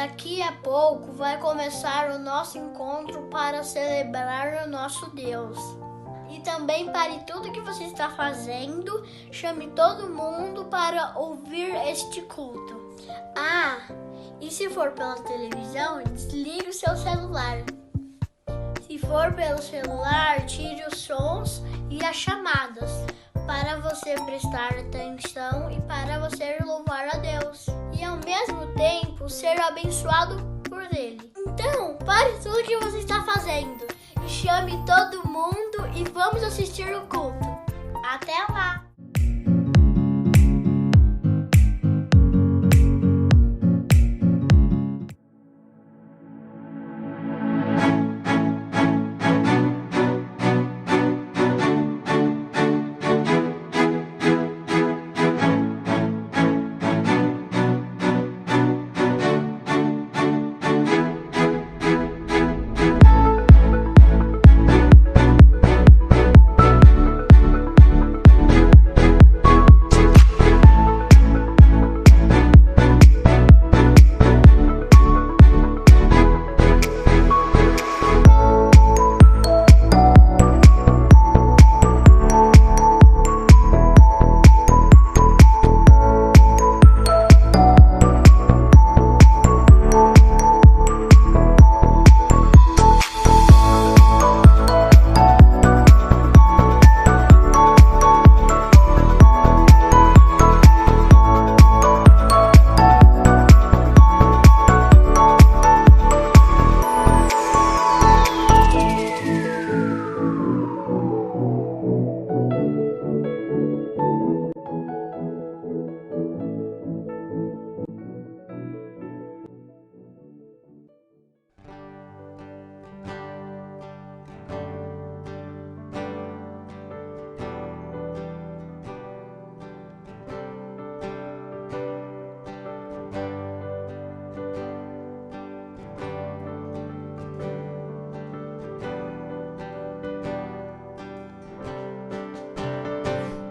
Daqui a pouco vai começar o nosso encontro para celebrar o nosso Deus. E também pare tudo que você está fazendo, chame todo mundo para ouvir este culto. E se for pela televisão, desligue o seu celular. Se for pelo celular, tire os sons e as chamadas, para você prestar atenção e para você louvar a Deus. E ao mesmo tempo ser abençoado por Ele. Então, pare tudo que você está fazendo e chame todo mundo e vamos assistir o culto. Até lá!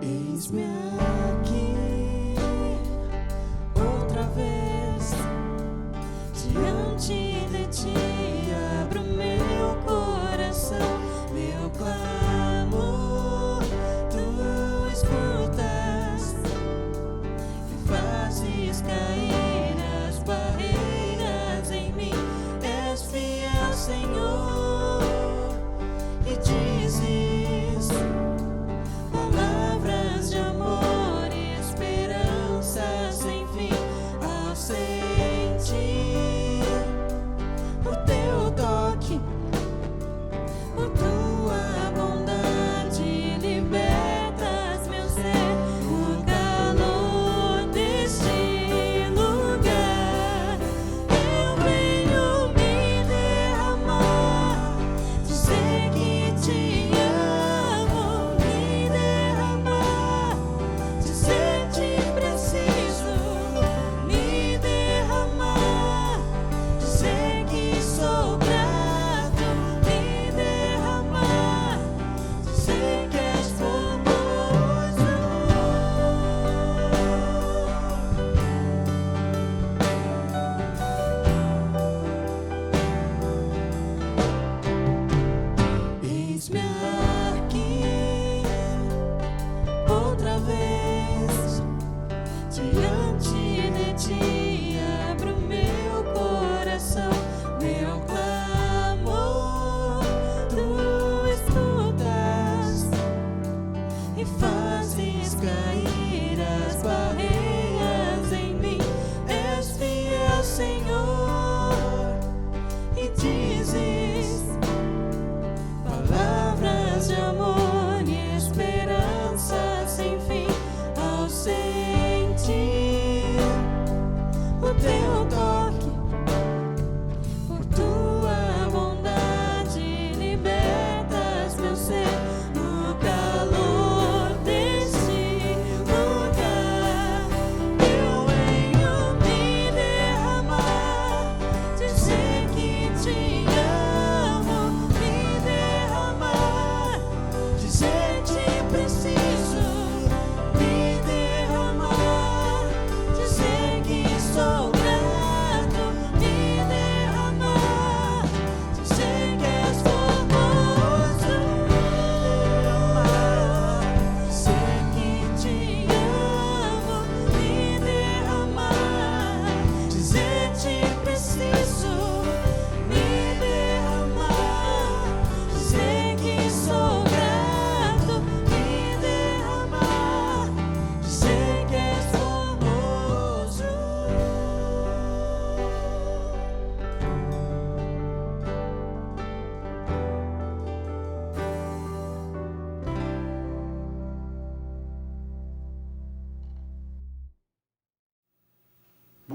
Eis-me aqui outra vez, diante de ti abro meu coração, meu clamor tu escutas e fazes cair as barreiras em mim. És fiel, Senhor, e dizes palavras de amor.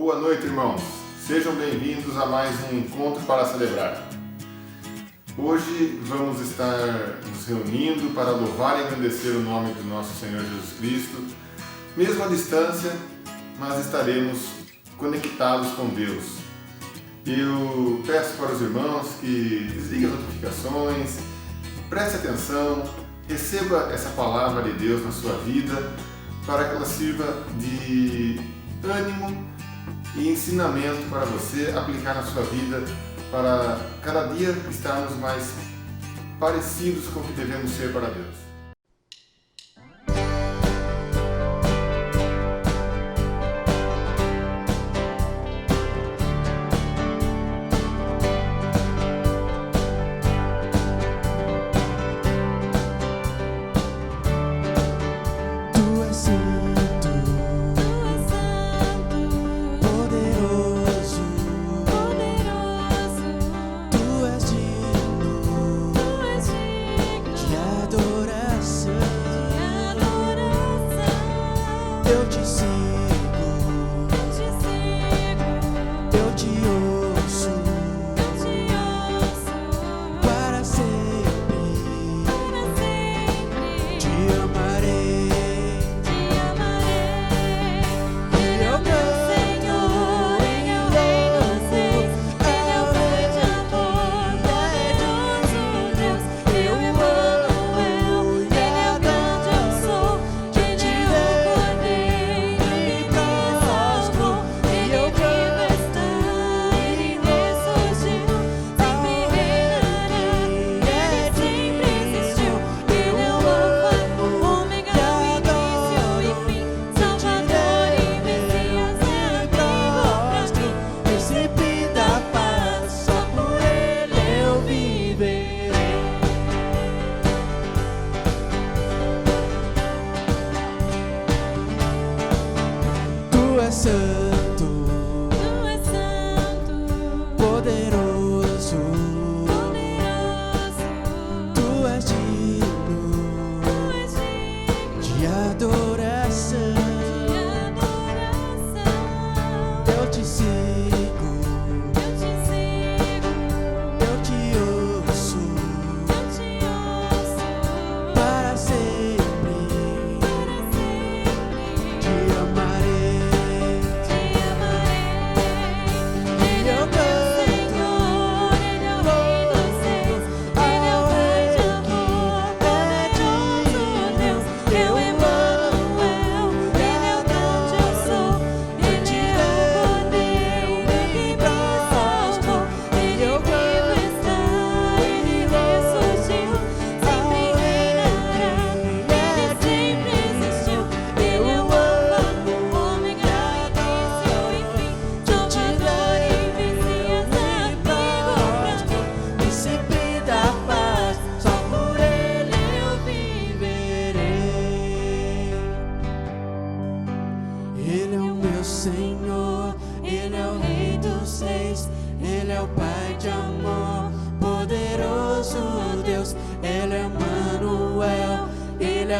Boa noite, irmãos. Sejam bem-vindos a mais um encontro para celebrar. Hoje vamos estar nos reunindo para louvar e agradecer o nome do nosso Senhor Jesus Cristo, mesmo à distância, mas estaremos conectados com Deus. Eu peço para os irmãos que desliguem as notificações, preste atenção, receba essa palavra de Deus na sua vida, para que ela sirva de ânimo e ensinamento para você aplicar na sua vida, para cada dia estarmos mais parecidos com o que devemos ser para Deus.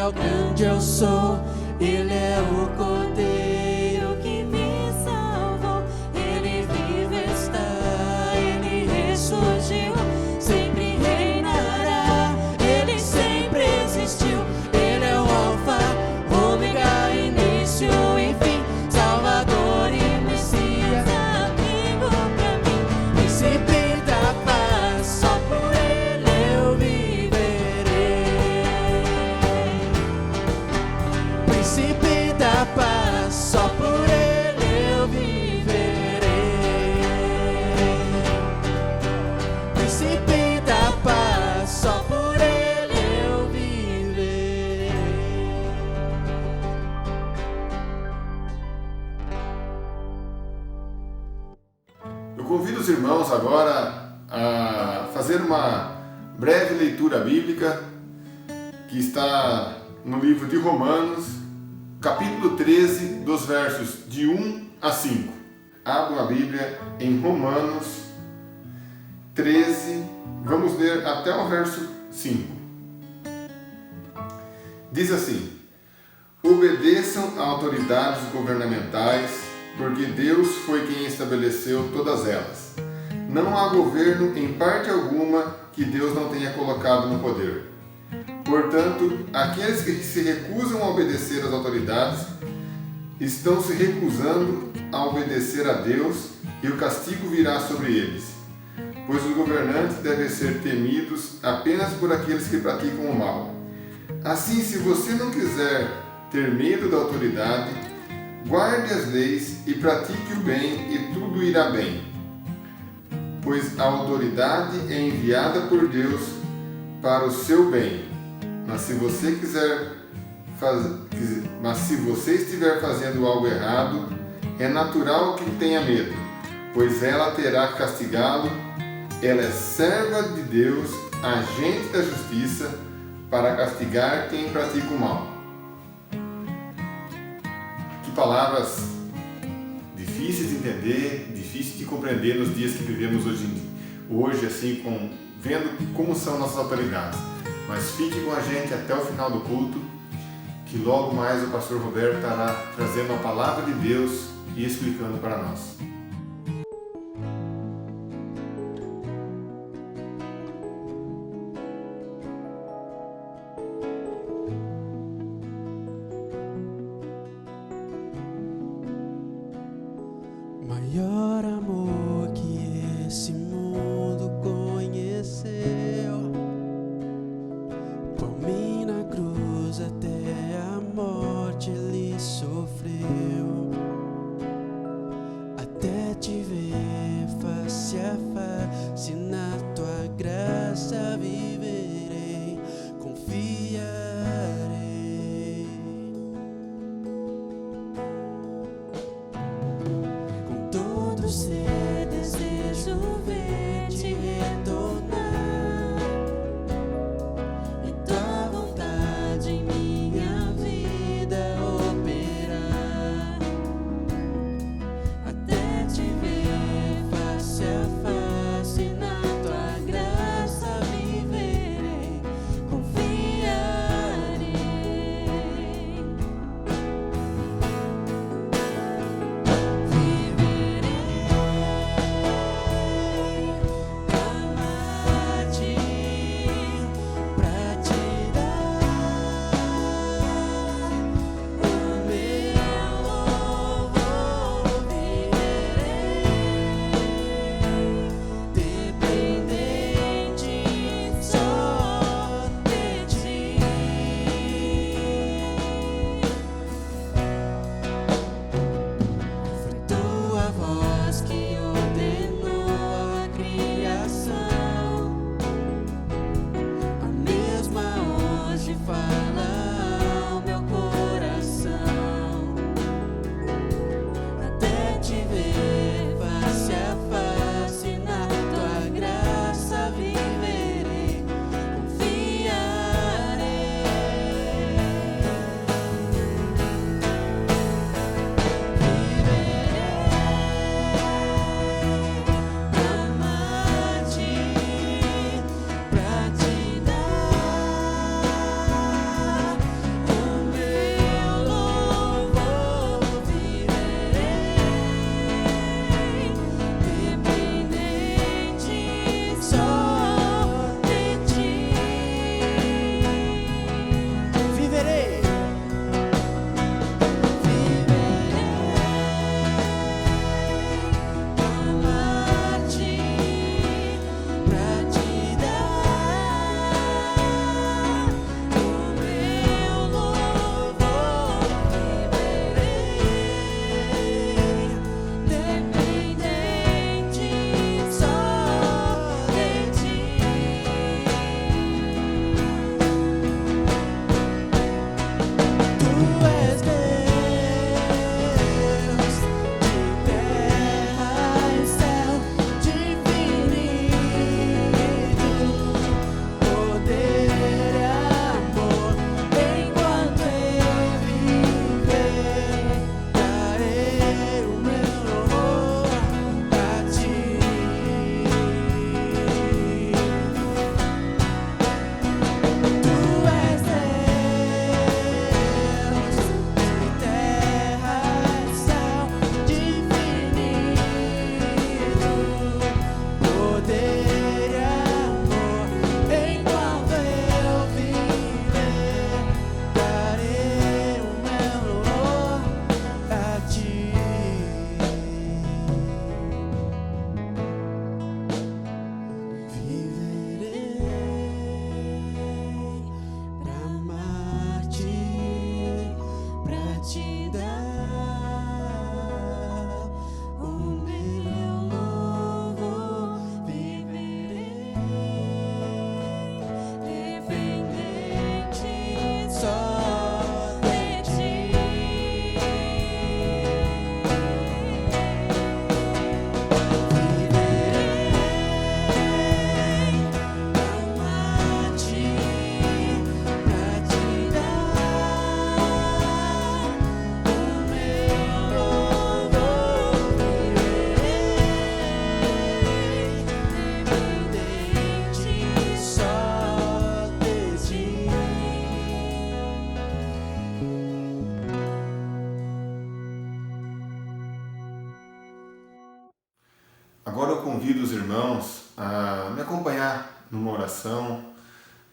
Grande eu sou, Ele é o Cordeiro que me salvou. Ele vive está, Ele ressurgiu, sempre reinará, Ele sempre existiu. Ele é o Alfa, Ômega, início e fim, Salvador e Messias, amigo pra mim, príncipe da paz, só por Ele eu viverei. Príncipe da paz, só por Ele eu viverei. Príncipe da paz, só por Ele eu viverei. Eu convido os irmãos agora a fazer uma breve leitura bíblica que está no livro de Romanos, capítulo 13, dos versos de 1 a 5. Abram a Bíblia em Romanos 13, vamos ler até o verso 5. Diz assim: obedeçam a autoridades governamentais, porque Deus foi quem estabeleceu todas elas. Não há governo em parte alguma que Deus não tenha colocado no poder. Portanto, aqueles que se recusam a obedecer às autoridades estão se recusando a obedecer a Deus e o castigo virá sobre eles, pois os governantes devem ser temidos apenas por aqueles que praticam o mal. Assim, se você não quiser ter medo da autoridade, guarde as leis e pratique o bem e tudo irá bem, pois a autoridade é enviada por Deus para o seu bem. Mas se você estiver fazendo algo errado, é natural que tenha medo, pois ela terá que castigá-lo. Ela é serva de Deus, agente da justiça, para castigar quem pratica o mal. Que palavras difíceis de entender, difíceis de compreender nos dias que vivemos hoje assim, vendo como são nossas autoridades. Mas fique com a gente até o final do culto, que logo mais o pastor Roberto estará trazendo a palavra de Deus e explicando para nós. Maior amor que esse mundo conheceu, por mim na cruz até a morte ele sofreu, até te ver face a face, na tua graça viverei, confiarei. Ser desejo ver-te retornar, e tua Agora eu convido os irmãos a me acompanhar numa oração,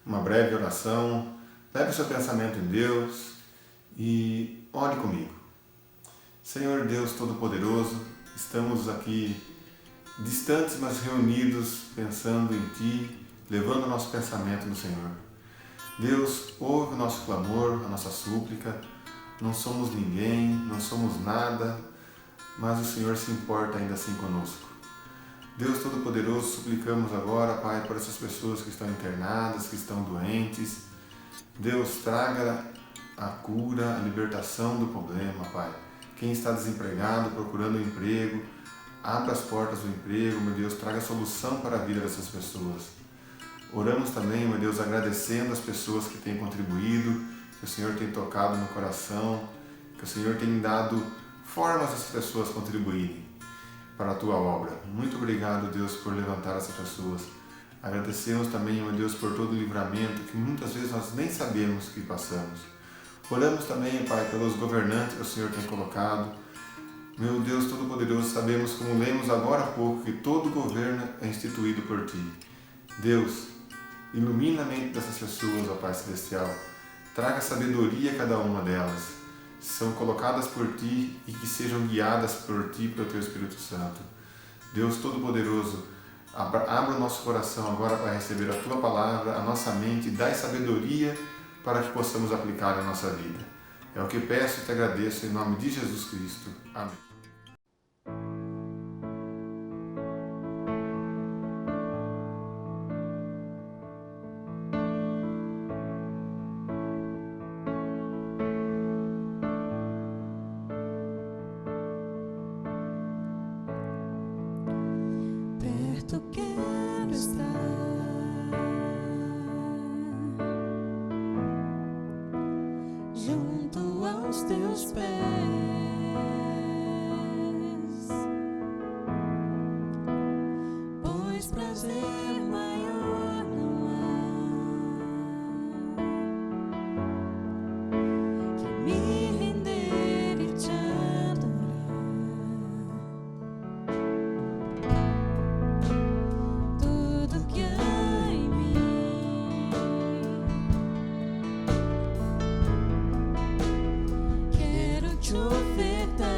uma breve oração. Leve o seu pensamento em Deus e ore comigo. Senhor Deus Todo-Poderoso, estamos aqui distantes, mas reunidos, pensando em Ti, levando o nosso pensamento no Senhor. Deus, ouve o nosso clamor, a nossa súplica. Não somos ninguém, não somos nada, mas o Senhor se importa ainda assim conosco. Deus Todo-Poderoso, suplicamos agora, Pai, por essas pessoas que estão internadas, que estão doentes. Deus, traga a cura, a libertação do problema, Pai. Quem está desempregado, procurando um emprego, abra as portas do emprego, meu Deus, traga solução para a vida dessas pessoas. Oramos também, meu Deus, agradecendo as pessoas que têm contribuído, que o Senhor tem tocado no coração, que o Senhor tem dado formas dessas pessoas contribuírem para a Tua obra. Muito obrigado, Deus, por levantar essas pessoas. Agradecemos também, meu Deus, por todo o livramento que muitas vezes nós nem sabemos que passamos. Oramos também, Pai, pelos governantes que o Senhor tem colocado. Meu Deus Todo-Poderoso, sabemos, como lemos agora há pouco, que todo governo é instituído por Ti. Deus, ilumina a mente dessas pessoas, ó Pai Celestial. Traga sabedoria a cada uma delas. São colocadas por Ti e que sejam guiadas por Ti, pelo Teu Espírito Santo. Deus Todo-Poderoso, abra o nosso coração agora para receber a Tua palavra, a nossa mente, dai sabedoria para que possamos aplicar na nossa vida. É o que peço e Te agradeço em nome de Jesus Cristo. Amém. Perto quero estar, junto aos Teus pés, pois prazer maior não há que me render e Te adorar. Tudo que há em mim quero Te ofertar.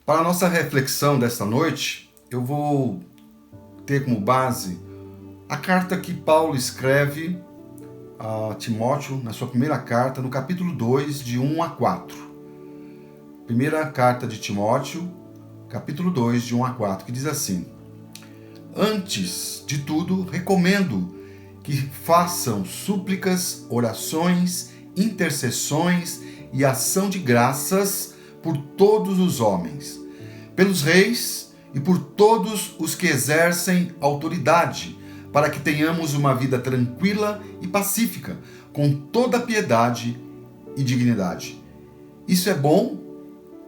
Para a nossa reflexão desta noite, eu vou ter como base a carta que Paulo escreve a Timóteo, na sua primeira carta, no capítulo 2, de 1 a 4. Primeira carta de Timóteo, capítulo 2, de 1 a 4, que diz assim: Antes de tudo, recomendo que façam súplicas, orações, intercessões e ação de graças por todos os homens, pelos reis e por todos os que exercem autoridade, para que tenhamos uma vida tranquila e pacífica, com toda piedade e dignidade. Isso é bom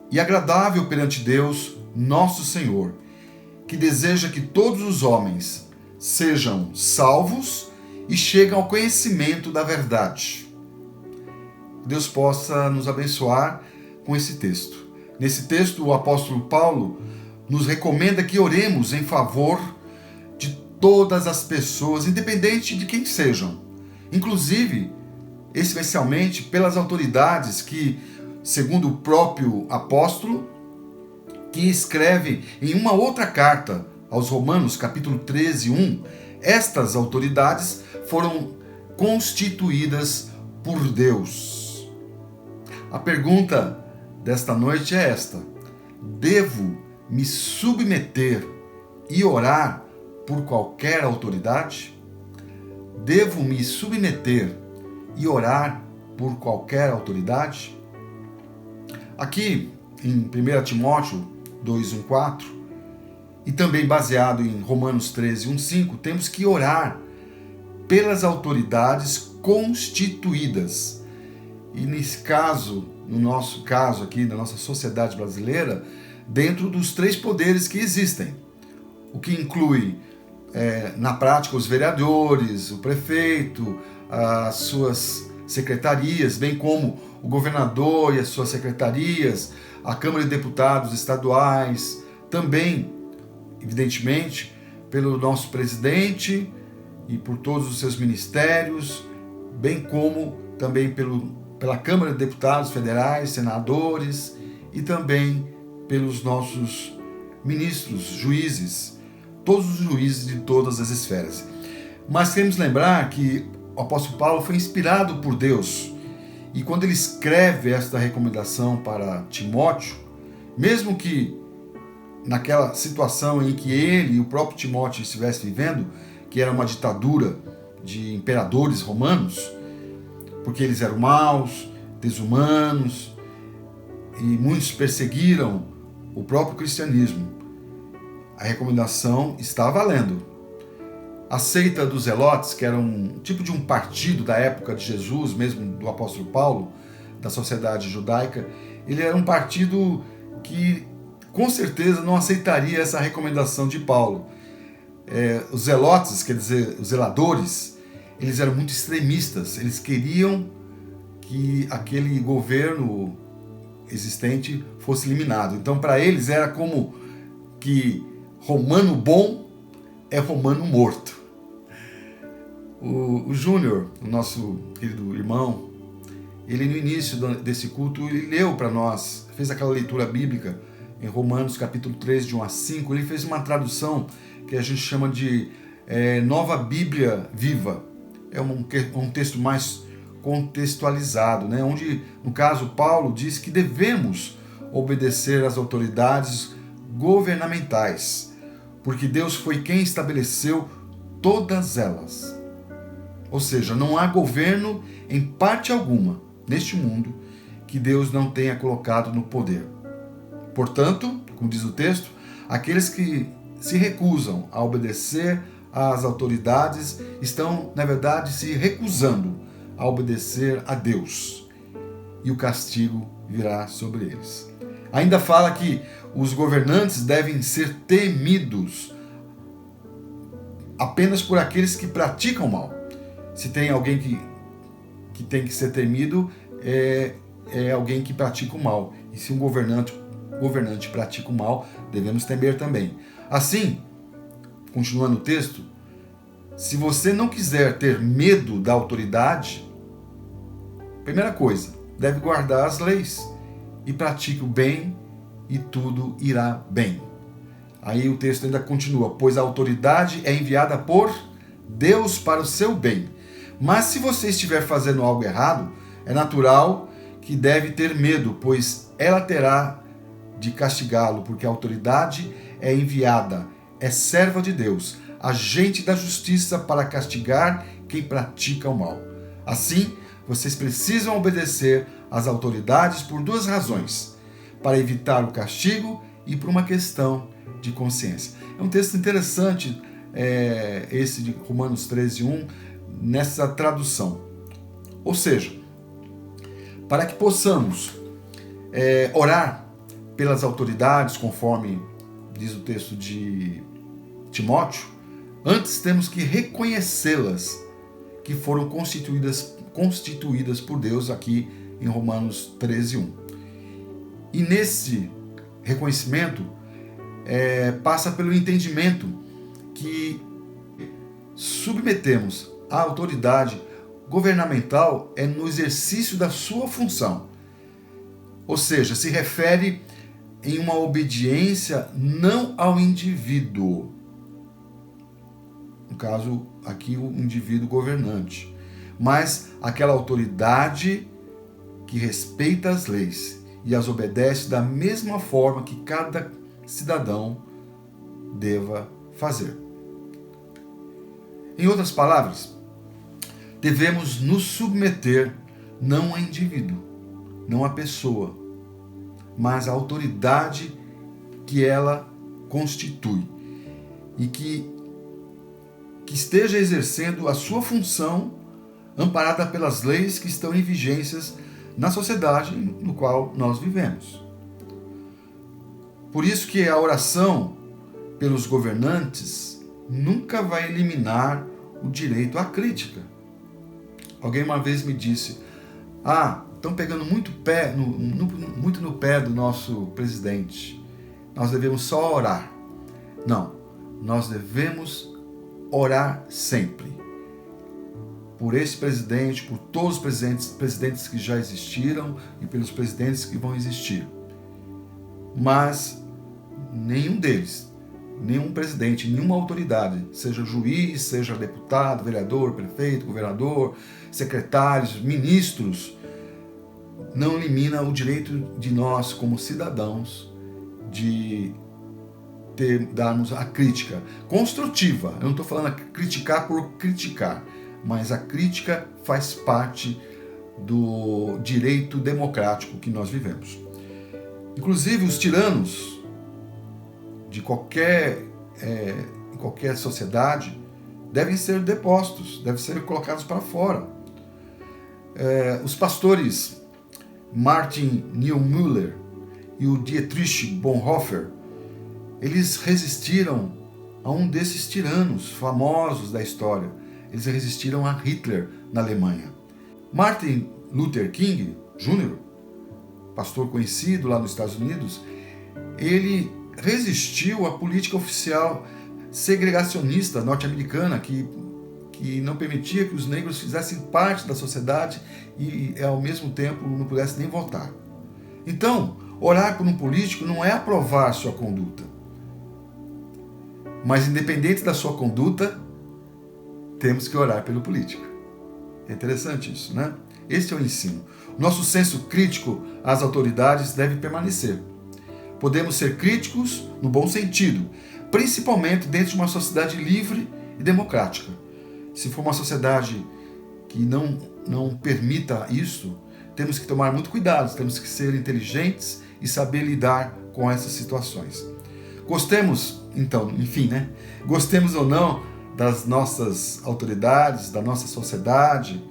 e agradável perante Deus, nosso Senhor, que deseja que todos os homens sejam salvos e cheguem ao conhecimento da verdade. Deus possa nos abençoar com esse texto. Nesse texto, o apóstolo Paulo nos recomenda que oremos em favor de todas as pessoas, independente de quem sejam, inclusive, especialmente pelas autoridades que, segundo o próprio apóstolo, que escreve em uma outra carta aos Romanos, capítulo 13, 1, estas autoridades foram constituídas por Deus. A pergunta desta noite é esta: devo me submeter e orar por qualquer autoridade? Devo me submeter e orar por qualquer autoridade? Aqui, em 1 Timóteo 2:1-4, e também baseado em Romanos 13:1-5, temos que orar pelas autoridades constituídas. E nesse caso, no nosso caso aqui, na nossa sociedade brasileira, dentro dos 3 poderes que existem, o que inclui, na prática, os vereadores, o prefeito, as suas secretarias, bem como o governador e as suas secretarias, a Câmara de Deputados estaduais, também, evidentemente, pelo nosso presidente e por todos os seus ministérios, bem como também pela Câmara de Deputados federais, senadores e também pelos nossos ministros, juízes, todos os juízes de todas as esferas. Mas temos que lembrar que o apóstolo Paulo foi inspirado por Deus, e quando ele escreve esta recomendação para Timóteo, mesmo que naquela situação em que ele e o próprio Timóteo estivessem vivendo, que era uma ditadura de imperadores romanos, porque eles eram maus, desumanos, e muitos perseguiram o próprio cristianismo, a recomendação está valendo. A seita dos Zelotes, que era um tipo de um partido da época de Jesus, mesmo do apóstolo Paulo, da sociedade judaica, ele era um partido que com certeza não aceitaria essa recomendação de Paulo. Os zelotes, quer dizer, os zeladores, eles eram muito extremistas, eles queriam que aquele governo existente fosse eliminado. Então, para eles era como que romano bom é romano morto. O Júnior, o nosso querido irmão, ele no início desse culto, ele leu para nós, fez aquela leitura bíblica em Romanos capítulo 3, de 1 a 5, ele fez uma tradução que a gente chama de Nova Bíblia Viva. É um texto mais contextualizado, né? Onde, no caso, Paulo diz que devemos obedecer às autoridades governamentais, porque Deus foi quem estabeleceu todas elas. Ou seja, não há governo em parte alguma neste mundo que Deus não tenha colocado no poder. Portanto, como diz o texto, aqueles que se recusam a obedecer às autoridades estão, na verdade, se recusando a obedecer a Deus, e o castigo virá sobre eles. Ainda fala que os governantes devem ser temidos apenas por aqueles que praticam mal. Se tem alguém que tem que ser temido, é alguém que pratica o mal. E se um governante pratica o mal, devemos temer também. Assim, continuando o texto, se você não quiser ter medo da autoridade, primeira coisa, deve guardar as leis e pratique o bem e tudo irá bem. Aí o texto ainda continua, pois a autoridade é enviada por Deus para o seu bem. Mas se você estiver fazendo algo errado, é natural que deve ter medo, pois ela terá de castigá-lo, porque a autoridade é enviada, é serva de Deus, agente da justiça para castigar quem pratica o mal. Assim, vocês precisam obedecer às autoridades por duas razões: para evitar o castigo e por uma questão de consciência. É um texto interessante, esse de Romanos 13:1, nessa tradução. Ou seja, para que possamos orar pelas autoridades, conforme diz o texto de Timóteo, antes temos que reconhecê-las, que foram constituídas por Deus, aqui em Romanos 13:1. E nesse reconhecimento passa pelo entendimento que submetemos à autoridade governamental no exercício da sua função. Ou seja, se refere em uma obediência não ao indivíduo. No caso, aqui o indivíduo governante, mas aquela autoridade que respeita as leis e as obedece da mesma forma que cada cidadão deva fazer. Em outras palavras, devemos nos submeter não a indivíduo, não a pessoa, mas a autoridade que ela constitui e que esteja exercendo a sua função amparada pelas leis que estão em vigências na sociedade no qual nós vivemos. Por isso que a oração pelos governantes nunca vai eliminar o direito à crítica. Alguém uma vez me disse: estão pegando muito no pé do nosso presidente. Nós devemos só orar. Não, nós devemos orar sempre. Por esse presidente, por todos os presidentes que já existiram e pelos presidentes que vão existir. Mas nenhum deles, nenhum presidente, nenhuma autoridade, seja juiz, seja deputado, vereador, prefeito, governador, secretários, ministros, não elimina o direito de nós, como cidadãos, de darmos a crítica construtiva. Eu não estou falando criticar por criticar, mas a crítica faz parte do direito democrático que nós vivemos. Inclusive, os tiranos de qualquer sociedade devem ser depostos, devem ser colocados para fora. Os pastores Martin Niemöller e o Dietrich Bonhoeffer, eles resistiram a um desses tiranos famosos da história. Eles resistiram a Hitler na Alemanha. Martin Luther King Jr., pastor conhecido lá nos Estados Unidos, ele resistiu à política oficial segregacionista norte-americana que não permitia que os negros fizessem parte da sociedade e, ao mesmo tempo, não pudessem nem votar. Então, orar por um político não é aprovar sua conduta. Mas, independente da sua conduta, temos que orar pelo político. É interessante isso, né? Este é o ensino. O nosso senso crítico às autoridades deve permanecer. Podemos ser críticos no bom sentido, principalmente dentro de uma sociedade livre e democrática. Se for uma sociedade que não permita isso, temos que tomar muito cuidado, temos que ser inteligentes e saber lidar com essas situações. Gostemos, então, enfim, né? Gostemos ou não das nossas autoridades, da nossa sociedade,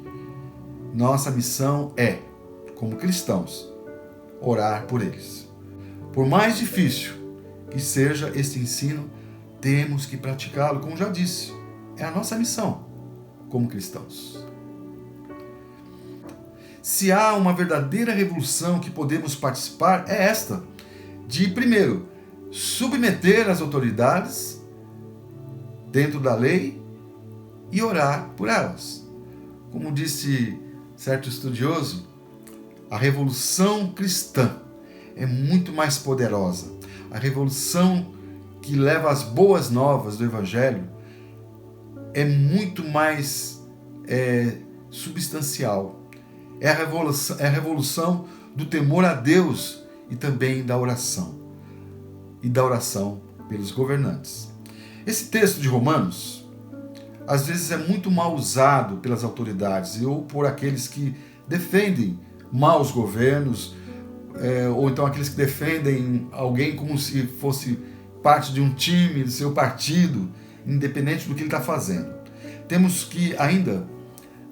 nossa missão é, como cristãos, orar por eles. Por mais difícil que seja este ensino, temos que praticá-lo, como já disse. É a nossa missão como cristãos. Se há uma verdadeira revolução que podemos participar, é esta: de, primeiro, submeter as autoridades dentro da lei e orar por elas. Como disse certo estudioso, a revolução cristã é muito mais poderosa. A revolução que leva as boas novas do Evangelho é muito mais substancial. É a revolução do temor a Deus e também da oração. E da oração pelos governantes. Esse texto de Romanos, às vezes é muito mal usado pelas autoridades ou por aqueles que defendem maus governos, ou então aqueles que defendem alguém como se fosse parte de um time, do seu partido, independente do que ele está fazendo. Temos que ainda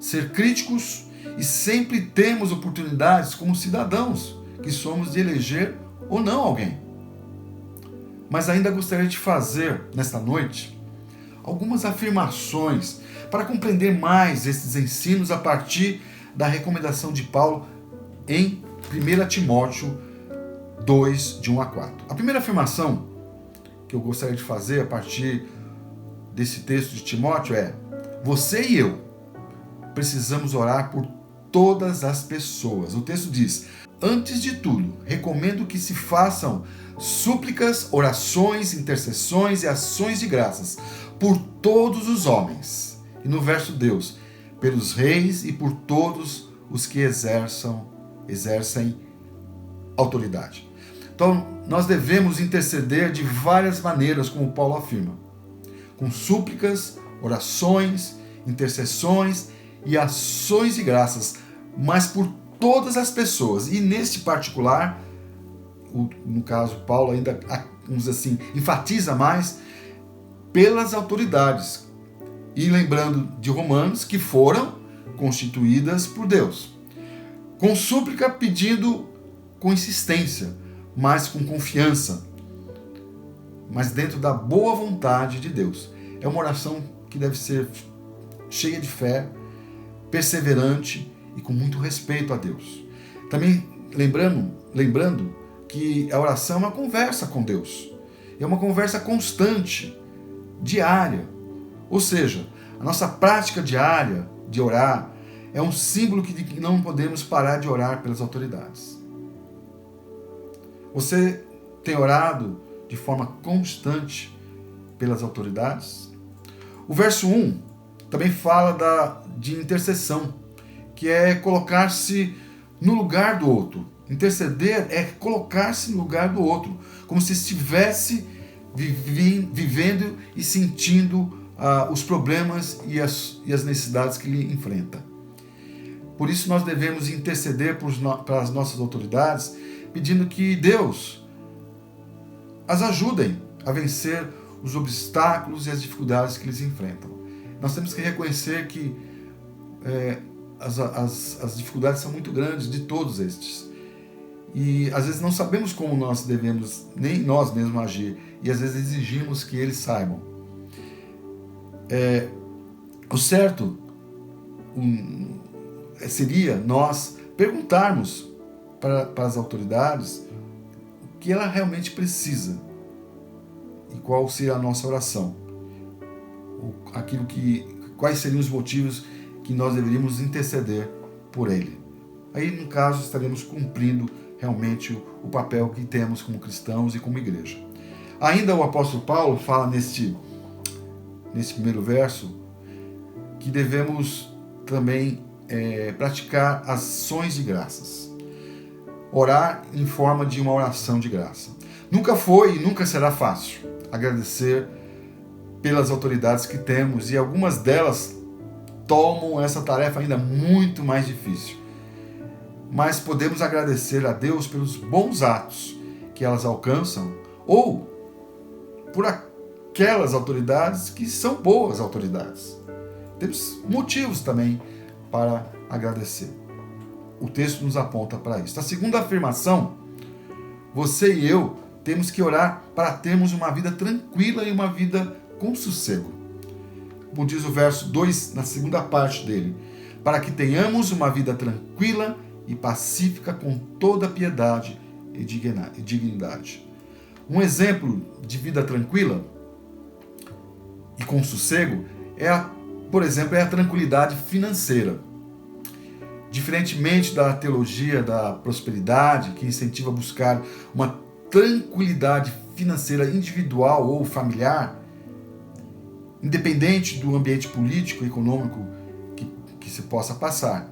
ser críticos e sempre temos oportunidades como cidadãos que somos de eleger ou não alguém. Mas ainda gostaria de fazer, nesta noite, algumas afirmações para compreender mais esses ensinos a partir da recomendação de Paulo em 1 Timóteo 2, de 1 a 4. A primeira afirmação que eu gostaria de fazer a partir desse texto de Timóteo é: você e eu precisamos orar por todas as pessoas. O texto diz: antes de tudo, recomendo que se façam súplicas, orações, intercessões e ações de graças por todos os homens. E no verso Deus, pelos reis e por todos os que exercem autoridade. Então, nós devemos interceder de várias maneiras, como Paulo afirma, com súplicas, orações, intercessões e ações de graças, mas por todas as pessoas. E neste particular, no caso, Paulo ainda, vamos dizer assim, enfatiza mais pelas autoridades. E lembrando de Romanos, que foram constituídas por Deus. Com súplica, pedindo com insistência, mas com confiança, mas dentro da boa vontade de Deus. É uma oração que deve ser cheia de fé, perseverante e com muito respeito a Deus. Também lembrando que a oração é uma conversa com Deus. É uma conversa constante, diária. Ou seja, a nossa prática diária de orar é um símbolo de que não podemos parar de orar pelas autoridades. Você tem orado de forma constante pelas autoridades? O verso 1 também fala de intercessão, que é colocar-se no lugar do outro. Interceder é colocar-se no lugar do outro, como se estivesse vivendo e sentindo os problemas e as necessidades que ele enfrenta. Por isso nós devemos interceder para as nossas autoridades, pedindo que Deus as ajudem a vencer os obstáculos e as dificuldades que eles enfrentam. Nós temos que reconhecer que as dificuldades são muito grandes de todos estes. e às vezes não sabemos como nós devemos, nem nós mesmos agir, e às vezes exigimos que eles saibam. O certo seria nós perguntarmos para as autoridades o que ela realmente precisa e qual seria a nossa oração, quais seriam os motivos que nós deveríamos interceder por ele. Aí, no caso, estaremos cumprindo realmente o papel que temos como cristãos e como igreja. Ainda o apóstolo Paulo fala nesse primeiro verso que devemos também praticar ações de graças. Orar em forma de uma oração de graça. Nunca foi e nunca será fácil agradecer pelas autoridades que temos, e algumas delas tomam essa tarefa ainda muito mais difícil. Mas podemos agradecer a Deus pelos bons atos que elas alcançam, ou por aquelas autoridades que são boas autoridades. Temos motivos também para agradecer. O texto nos aponta para isso. A segunda afirmação, você e eu temos que orar para termos uma vida tranquila e uma vida com sossego. Como diz o verso 2, na segunda parte dele, para que tenhamos uma vida tranquila e pacífica com toda piedade e dignidade. Um exemplo de vida tranquila e com sossego por exemplo, é a tranquilidade financeira. Diferentemente da teologia da prosperidade, que incentiva a buscar uma tranquilidade financeira individual ou familiar, independente do ambiente político e econômico que se possa passar.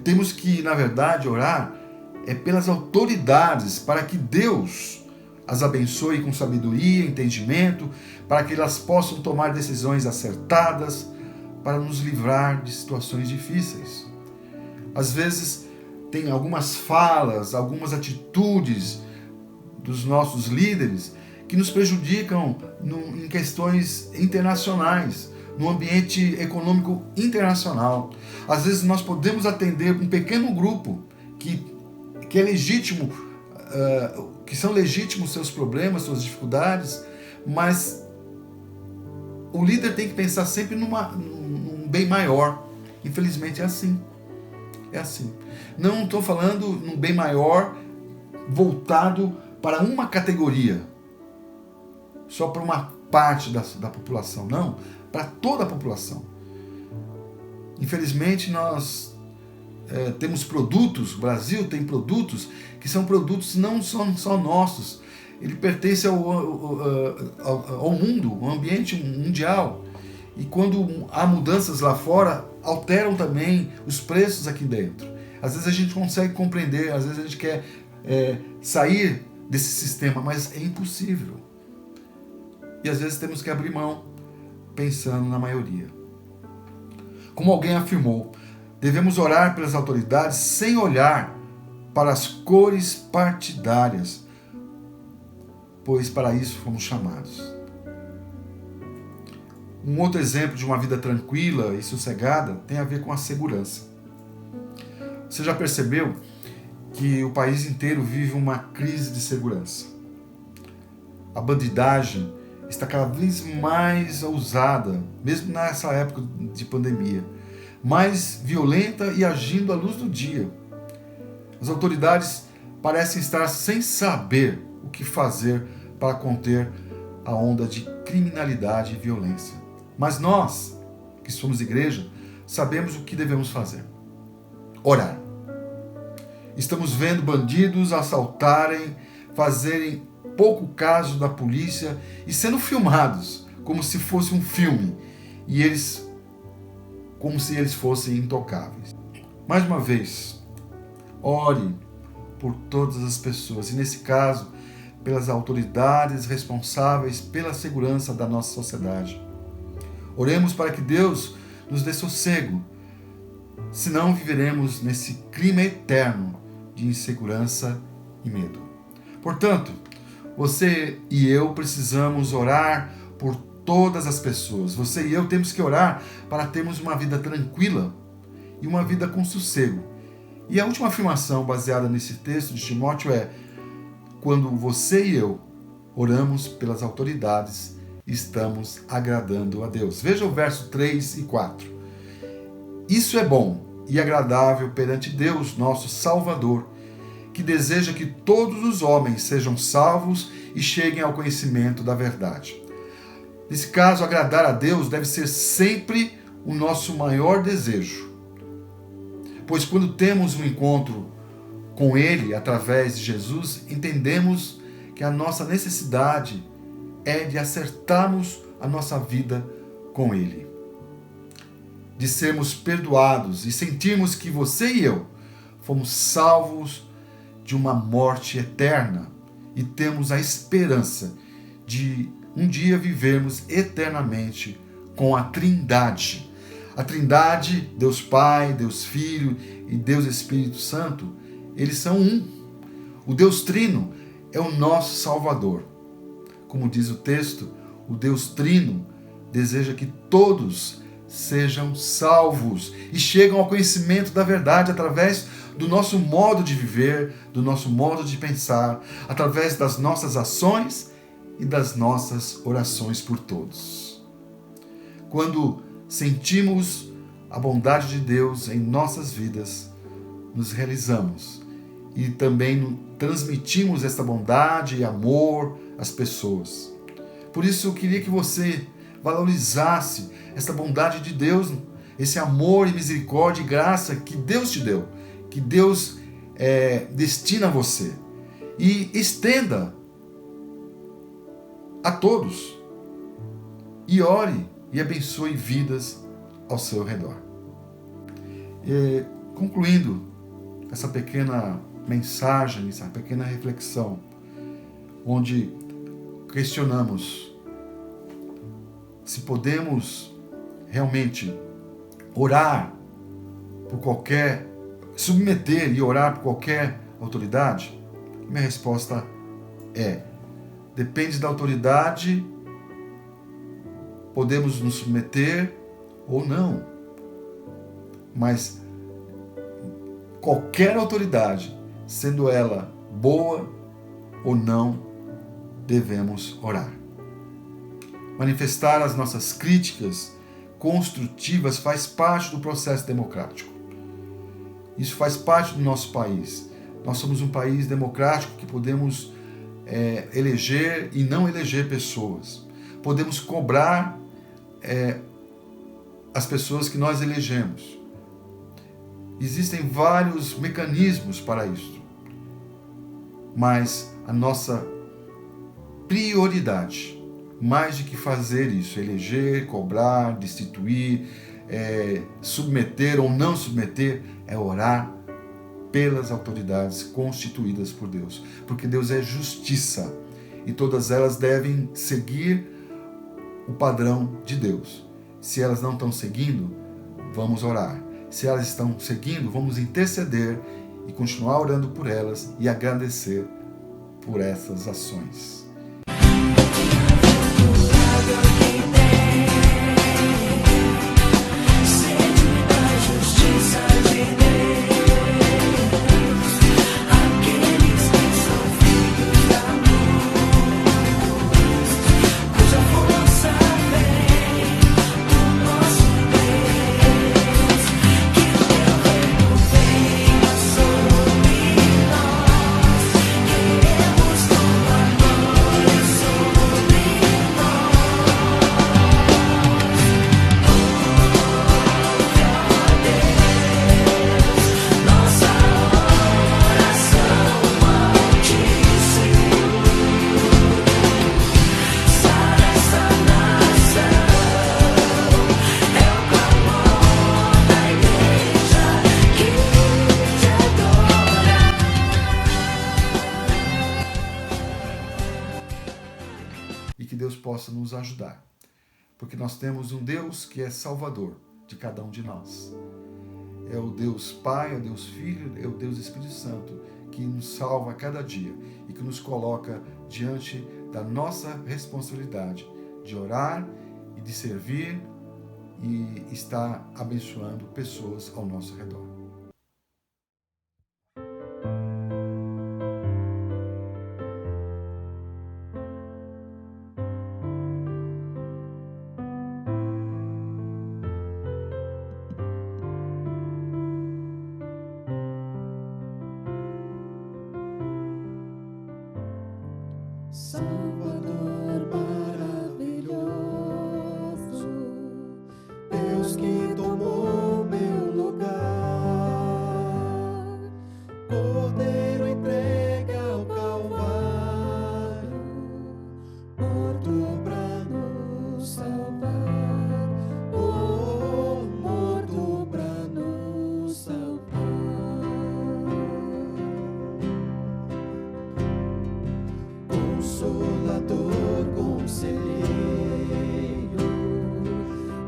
Temos que, na verdade, orar pelas autoridades, para que Deus as abençoe com sabedoria, entendimento, para que elas possam tomar decisões acertadas, para nos livrar de situações difíceis. Às vezes, tem algumas falas, algumas atitudes dos nossos líderes que nos prejudicam em questões internacionais, no ambiente econômico internacional. Às vezes nós podemos atender um pequeno grupo que é legítimo, que são legítimos seus problemas, suas dificuldades, mas o líder tem que pensar sempre num bem maior. Infelizmente é assim. É assim. Não estou falando num bem maior voltado para uma categoria, só para uma parte da população. Não, para toda a população. Infelizmente nós temos produtos, o Brasil tem produtos que são produtos não só nossos, ele pertence ao mundo, ao ambiente mundial. E quando há mudanças lá fora, alteram também os preços aqui dentro. Às vezes a gente consegue compreender, às vezes a gente quer sair desse sistema, mas é impossível. E às vezes temos que abrir mão, pensando na maioria. Como alguém afirmou, devemos orar pelas autoridades sem olhar para as cores partidárias, pois para isso fomos chamados. Um outro exemplo de uma vida tranquila e sossegada tem a ver com a segurança. Você já percebeu que o país inteiro vive uma crise de segurança? A bandidagem está cada vez mais ousada, mesmo nessa época de pandemia, mais violenta e agindo à luz do dia. As autoridades parecem estar sem saber o que fazer para conter a onda de criminalidade e violência. Mas nós, que somos igreja, sabemos o que devemos fazer. Orar. Estamos vendo bandidos assaltarem, fazerem pouco caso da polícia e sendo filmados como se fosse um filme, e como se eles fossem intocáveis. Mais uma vez, ore por todas as pessoas, e nesse caso, pelas autoridades responsáveis pela segurança da nossa sociedade. Oremos para que Deus nos dê sossego, senão viveremos nesse clima eterno de insegurança e medo. Portanto, você e eu precisamos orar por todas as pessoas. Você e eu temos que orar para termos uma vida tranquila e uma vida com sossego, E a última afirmação baseada nesse texto de Timóteo é: quando você e eu oramos pelas autoridades, estamos agradando a Deus. Veja o verso 3 e 4. Isso é bom e agradável perante Deus, nosso Salvador, que deseja que todos os homens sejam salvos e cheguem ao conhecimento da verdade. Nesse caso, agradar a Deus deve ser sempre o nosso maior desejo. Pois quando temos um encontro com Ele através de Jesus, entendemos que a nossa necessidade é de acertarmos a nossa vida com Ele, de sermos perdoados e sentirmos que você e eu fomos salvos de uma morte eterna e temos a esperança de um dia vivermos eternamente com a Trindade. A Trindade, Deus Pai, Deus Filho e Deus Espírito Santo, eles são um. O Deus Trino é o nosso Salvador. Como diz o texto, o Deus Trino deseja que todos sejam salvos e chegam ao conhecimento da verdade através do nosso modo de viver, do nosso modo de pensar, através das nossas ações e das nossas orações por todos. Quando sentimos a bondade de Deus em nossas vidas, nos realizamos e também transmitimos essa bondade e amor às pessoas. Por isso eu queria que você valorizasse essa bondade de Deus, esse amor e misericórdia e graça que Deus te deu, que Deus destina a você, e estenda a todos, e ore e abençoe vidas ao seu redor. Concluindo essa pequena mensagem, essa pequena reflexão, onde questionamos se podemos realmente orar por qualquer, submeter e orar por qualquer autoridade, minha resposta é: depende da autoridade, podemos nos submeter ou não. Mas qualquer autoridade, sendo ela boa ou não, devemos orar. Manifestar as nossas críticas construtivas faz parte do processo democrático. Isso faz parte do nosso país. Nós somos um país democrático que podemos eleger e não eleger pessoas. Podemos cobrar as pessoas que nós elegemos. Existem vários mecanismos para isso. Mas a nossa prioridade, mais do que fazer isso, eleger, cobrar, destituir, submeter ou não submeter, é orar pelas autoridades constituídas por Deus. Porque Deus é justiça e todas elas devem seguir o padrão de Deus. Se elas não estão seguindo, vamos orar. Se elas estão seguindo, vamos interceder e continuar orando por elas e agradecer por essas ações. Possa nos ajudar, porque nós temos um Deus que é Salvador de cada um de nós. É o Deus Pai, é o Deus Filho, é o Deus Espírito Santo que nos salva a cada dia e que nos coloca diante da nossa responsabilidade de orar e de servir e estar abençoando pessoas ao nosso redor. Salvador maravilhoso, Deus que tomou meu lugar, Cordeiro entregue ao Calvário, morto pra nos salvar, oh, morto pra nos salvar. Consolador, conselheiro,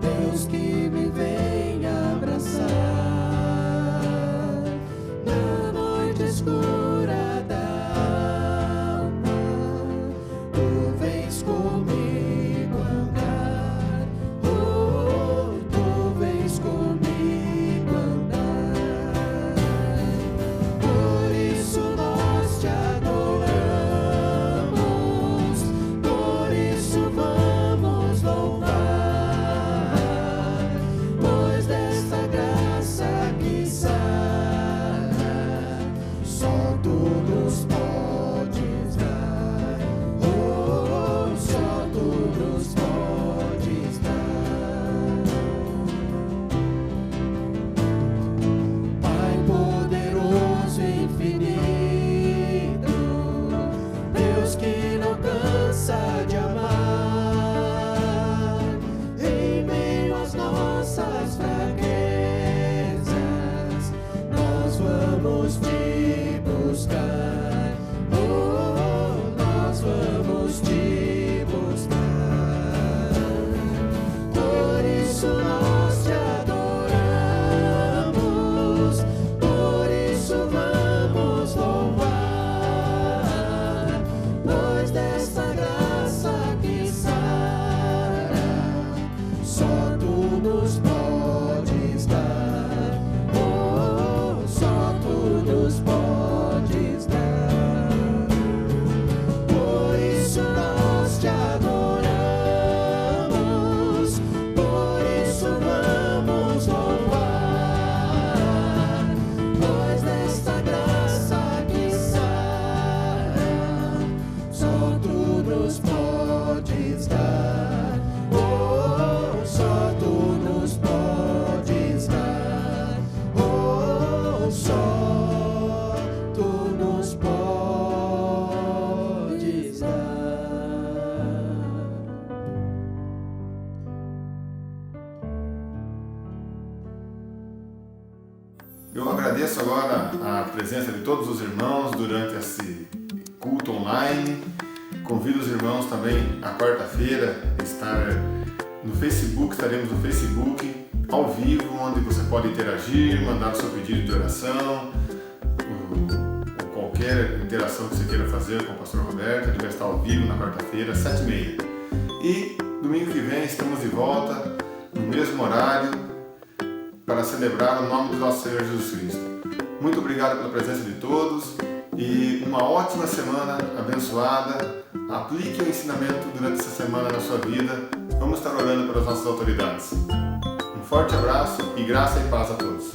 Deus que me vem abraçar na noite escura da alma, tu vens comigo andar, oh, tu vens comigo andar. Por isso nós te adoramos. Eu agradeço agora a presença de todos os irmãos durante esse culto online. Convido os irmãos também a quarta-feira estar no Facebook, estaremos no Facebook ao vivo, onde você pode interagir, mandar o seu pedido de oração, ou qualquer interação que você queira fazer com o pastor Roberto. Ele vai estar ao vivo na quarta-feira, 7h30. E domingo que vem estamos de volta, no mesmo horário, para celebrar o nome do nosso Senhor Jesus Cristo. Muito obrigado pela presença de todos e uma ótima semana abençoada. Aplique o ensinamento durante essa semana na sua vida. Vamos estar orando pelas nossas autoridades. Um forte abraço e graça e paz a todos.